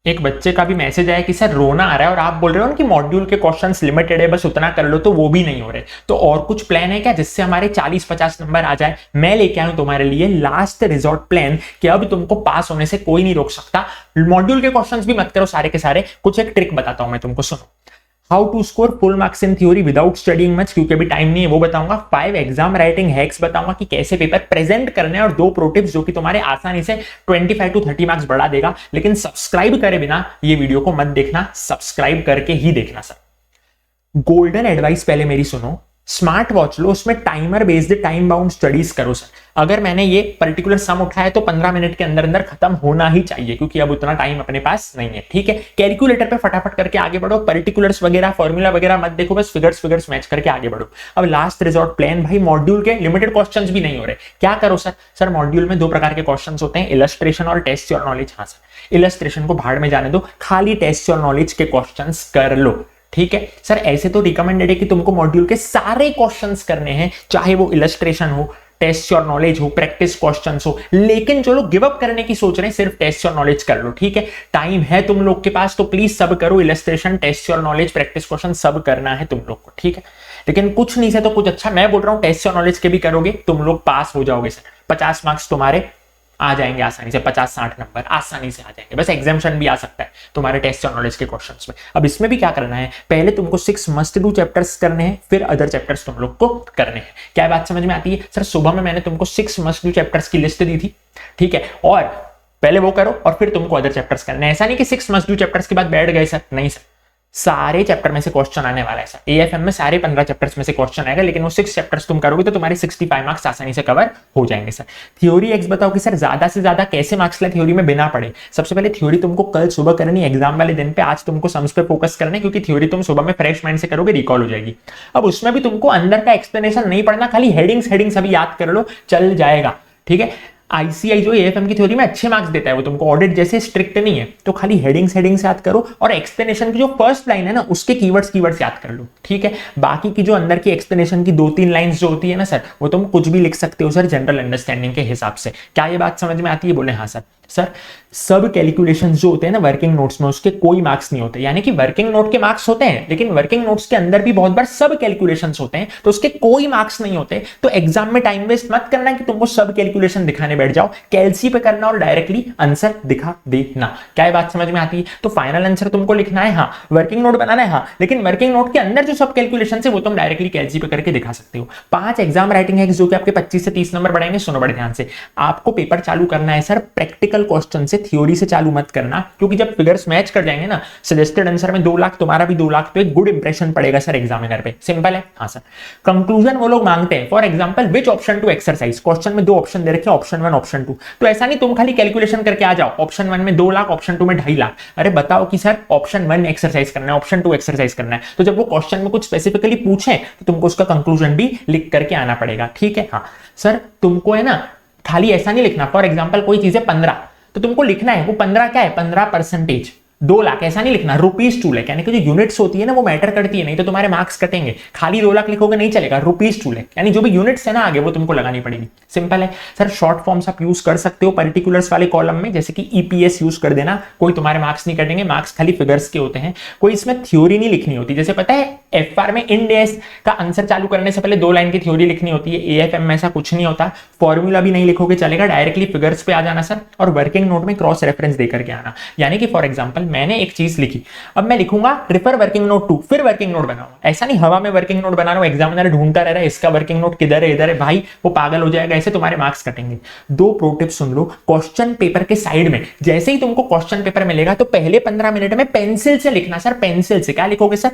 एक बच्चे का भी मैसेज आया कि सर रोना आ रहा है और आप बोल रहे हो ना कि मॉड्यूल के क्वेश्चंस लिमिटेड है, बस उतना कर लो, तो वो भी नहीं हो रहे। तो और कुछ प्लान है क्या जिससे हमारे 40-50 नंबर आ जाए? मैं लेके आया हूं तुम्हारे लिए लास्ट रिजॉर्ट प्लान कि अब तुमको पास होने से कोई नहीं रोक सकता। मॉड्यूल के क्वेश्चंस भी मत करो सारे के सारे, कुछ एक ट्रिक बताता हूं मैं तुमको, सुनो। How to score full marks in theory without studying much, क्योंकि अभी टाइम नहीं है, वो बताऊंगा। 5 एग्जाम राइटिंग हैक्स बताऊंगा कि कैसे पेपर प्रेजेंट करने हैं, और 2 प्रो टिप्स जो कि तुम्हारे आसानी से 25 to 30 मार्क्स बढ़ा देगा। लेकिन सब्सक्राइब करे बिना ये वीडियो को मत देखना, सब्सक्राइब करके ही देखना सर। गोल्डन एडवाइस पहले मेरी सुनो, स्मार्ट वॉच लो, उसमें timer based time bound studies करो सर। अगर मैंने ये पर्टिकुलर सम उठाया तो 15 मिनट के अंदर अंदर खत्म होना ही चाहिए, क्योंकि अब उतना टाइम अपने पास नहीं है, ठीक है। कैलकुलेटर पे फटाफट करके आगे बढ़ो, पर्टिकुलर्स वगैरह फॉर्मूला वगैरह मत देखो, बस फिगर्स मैच करके आगे बढ़ो। अब लास्ट रिजॉर्ट प्लान, भाई मॉड्यूल के लिमिटेड क्वेश्चंस भी नहीं हो रहे, क्या करो सर? सर मॉड्यूल में 2 प्रकार के क्वेश्चंस होते हैं, इलस्ट्रेशन और टेस्ट योर नॉलेज। हाँ सर, इलस्ट्रेशन को भाड़ में जाने दो, खाली टेस्ट योर नॉलेज के क्वेश्चंस कर लो, ठीक है सर। ऐसे तो रिकमेंडेड है कि तुमको मॉड्यूल के सारे क्वेश्चंस करने हैं, चाहे वो इलस्ट्रेशन हो, टेस्ट योर नॉलेज हो, प्रैक्टिस क्वेश्चंस हो। लेकिन जो लोग गिव अप करने की सोच रहे हैं, सिर्फ टेस्ट योर नॉलेज कर लो, ठीक है। टाइम है तुम लोग के पास तो प्लीज सब करो, illustration, test your knowledge, practice question सब करना है तुम लोग को, ठीक है। लेकिन कुछ नहीं से तो कुछ अच्छा, मैं बोल रहा हूं टेस्ट योर नॉलेज के भी करोगे, तुम लोग पास हो जाओगे सर। 50 मार्क्स तुम्हारे आ जाएंगे आसानी से, 50-60 नंबर आसानी से आ जाएंगे, बस एग्जामिशन भी आ सकता है तुम्हारे टेस्ट और नॉलेज के क्वेश्चंस में। अब इसमें भी क्या करना है, पहले तुमको 6 मस्ट डू चैप्टर्स करने हैं, फिर अदर चैप्टर्स तुम लोग को करने हैं। क्या बात समझ में आती है? सर सुबह में मैंने तुमको 6 मस्ट डू चैप्टर्स की लिस्ट दी थी, ठीक है, और पहले वो करो और फिर तुमको अदर चैप्टर्स करने हैं। ऐसा नहीं कि 6 मस्ट डू चैप्टर्स के बाद बैठ गए सर, नहीं सर, सारे चैप्टर में से क्वेश्चन आने वाला है सर। एएफएम में सारे 15 चैप्टर्स में से क्वेश्चन आएगा, लेकिन वो 6 चैप्टर्स तुम करोगे तो तुम्हारे 65 मार्क्स आसानी से कवर हो जाएंगे सर। थ्योरी एक्स बताओ कि सर ज्यादा से ज्यादा कैसे मार्क्स ले थ्योरी में बिना पढ़े। सबसे पहले थ्योरी तुमको कल सुबह करनी है एग्जाम वाले दिन पे, आज तुमको सम्स पे फोकस करना है, क्योंकि थ्योरी तुम सुबह में फ्रेश माइंड से करोगे, रिकॉल हो जाएगी। अब उसमें भी तुमको अंदर का एक्सप्लेनेशन नहीं पढ़ना, खाली हेडिंग्स अभी याद कर लो, चल जाएगा, ठीक है। आईसीआई जो एएफएम की थ्योरी में अच्छे मार्क्स देता है, वो तुमको ऑडिट जैसे स्ट्रिक्ट नहीं है, तो खाली हेडिंग्स याद करो, और एक्सप्लेनेशन की जो फर्स्ट लाइन है ना, उसके कीवर्ड्स याद कर लो, ठीक है। बाकी की जो अंदर की एक्सप्लेनेशन की 2-3 लाइंस जो होती है ना सर, वो तुम कुछ भी लिख सकते हो सर, जनरल अंडरस्टैंडिंग के हिसाब से। क्या ये बात समझ में आती है? बोले हाँ सर। सर सब कैलकुलेशन जो होते हैं ना वर्किंग नोट्स में, उसके कोई मार्क्स नहीं होते, यानी कि वर्किंग नोट के मार्क्स होते हैं, लेकिन वर्किंग नोट्स के अंदर भी बहुत बार सब कैलकुलेशंस होते हैं, तो उसके कोई मार्क्स नहीं होते। तो एग्जाम में टाइम वेस्ट मत करना कि तुमको सब कैलकुलेशन दिखाने बैठ जाओ, कैलसी पे करना और डायरेक्टली आंसर दिखा देना। क्या ये बात समझ में आती है? तो फाइनल आंसर तुमको लिखना है, हाँ, वर्किंग नोट बनाना है, हाँ, लेकिन वर्किंग नोट के अंदर जो सब कैलकुलेशन है वो तुम डायरेक्टली कैलसी पे करके दिखा सकते हो। 5 एग्जाम राइटिंग है जो कि आपके 25 से 30 नंबर बढ़ाएंगे। सुनो बड़े ध्यान से, आपको पेपर चालू करना है सर प्रैक्टिकल क्वेश्चन से, थ्योरी से चालू मत करना, क्योंकि जब फिगर्स मैच कर जाएंगे ना, सजेस्टेड आंसर में 2 लाख तुम्हारा भी 2 लाख, तो एक गुड इंप्रेशन पड़ेगा सर एग्जामिनर पे। सिंपल है, हाँ सर। कंक्लूजन वो लोग मांगते हैं, for example which option to exercise, question में 2 ऑप्शन दे रखे हैं, ऑप्शन 1 ऑप्शन 2, तो ऐसा नहीं तुम खाली कैलकुलेशन करके आ जाओ, ऑप्शन 1 में 2 लाख, ऑप्शन 2 में 2.5 लाख। अरे बताओ कि सर ऑप्शन 1 एक्सरसाइज करना है, ऑप्शन 2 एक्सरसाइज करना है, तो जब वो क्वेश्चन में कुछ स्पेसिफिकली पूछे तो तुमको उसका कंक्लूजन भी लिख करके आना पड़ेगा, ठीक है। हाँ सर, तुमको है ना खाली ऐसा नहीं लिखना, फॉर एग्जाम्पल कोई चीज है 15, तो तुमको लिखना है वो 15 क्या है, 15%, 2 लाख ऐसा नहीं लिखना, ₹2 लाख, यानी कि जो यूनिट्स होती है ना वो मैटर करती है, नहीं तो तुम्हारे मार्क्स कटेंगे। खाली 2 लाख लिखोगे नहीं चलेगा, ₹2 लाख, यानी जो भी यूनिट्स है ना आगे वो तुमको लगानी पड़ेगी। सिंपल है सर। शॉर्ट फॉर्म्स आप यूज कर सकते हो पर्टिकुलर्स वाले कॉलम में, जैसे कि ईपीएस यूज कर देना, कोई तुम्हारे मार्क्स नहीं कटेंगे, मार्क्स खाली फिगर्स के होते हैं। कोई इसमें थ्योरी नहीं लिखनी होती, जैसे पता है एफआर में इंड एस का आंसर चालू करने से पहले 2 लाइन की थ्योरी लिखनी होती है, एएफएम में ऐसा कुछ नहीं होता। फॉर्मूला भी नहीं लिखोगे चलेगा, डायरेक्टली फिगर्स पे आ जाना सर, और वर्किंग नोट में क्रॉस रेफरेंस देकर के आना। यानी कि फॉर एग्जांपल मैंने एक चीज लिखी, अब मैं लिखूंगा रिफर वर्किंग नोट 2, फिर वर्किंग नोट बनाऊंगा। ऐसा नहीं हवा में वर्किंग नोट बना रहा हूं, एग्जामिनर ढूंढता रह रहा है इसका वर्किंग नोट किधर है, इधर है, भाई वो पागल हो जाएगा, ऐसे तुम्हारे मार्क्स कटेंगे। 2 प्रो टिप्स सुन लो, क्वेश्चन पेपर के साइड में जैसे ही तुमको क्वेश्चन पेपर मिलेगा तो पहले 15 मिनट में पेंसिल से लिखना सर। पेंसिल से क्या लिखोगे सर?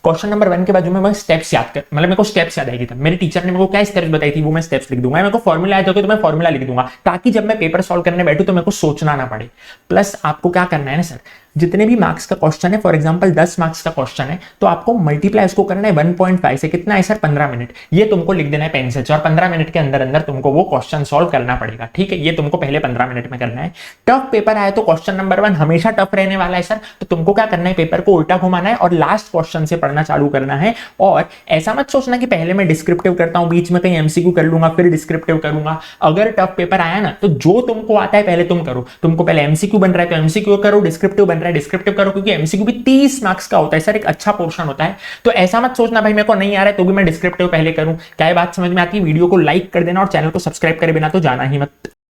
क्वेश्चन नंबर 1 के बाजू में मैं स्टेप्स याद कर, मतलब मेरे को स्टेप्स याद आएगी, तब मेरे टीचर ने मेरे को क्या स्टेप्स बताई थी वो मैं स्टेप्स लिख दूंगा। मेरे को फॉर्मूला याद होगा तो मैं फॉर्मूला लिख दूंगा, ताकि जब मैं पेपर सॉल्व करने बैठूं तो मेरे को सोचना ना पड़े। प्लस आपको क्या करना है ना सर, जितने भी मार्क्स का क्वेश्चन है, फॉर एग्जांपल 10 मार्क्स का क्वेश्चन है, तो आपको मल्टीप्लाई उसको करना है 1.5 से, कितना है सर 15 मिनट। ये तुमको लिख देना है पेंसिल से, और 15 मिनट के अंदर अंदर तुमको वो क्वेश्चन सॉल्व करना पड़ेगा, ठीक है। ये तुमको पहले 15 मिनट में करना है। टफ पेपर आया तो क्वेश्चन नंबर 1 हमेशा टफ रहने वाला है सर, तो तुमको क्या करना है, पेपर को उल्टा घुमाना है और लास्ट क्वेश्चन से पढ़ना चालू करना है। और ऐसा मत सोचना कि पहले मैं डिस्क्रिप्टिव करता हूं, बीच में कहीं एमसीक्यू कर लूंगा फिर डिस्क्रिप्टिव करूंगा। अगर टफ पेपर आया ना तो जो तुमको आता है पहले तुम करो, तुमको पहले एमसीक्यू बन रहा है तो एमसीक्यू करो, डिस्क्रिप्टिव बन रहा है डिस्क्रिप्टिव करो, क्योंकि एमसीक्यू भी 30 मार्क्स का होता है सर, एक अच्छा पोर्शन होता है। तो ऐसा मत सोचना भाई मेरे को नहीं आ रहा है तो भी मैं डिस्क्रिप्टिव पहले करूं। क्या ये बात समझ में आती है? वीडियो को लाइक कर देना और चैनल को सब्सक्राइब करे बिना तो जाना ही मत।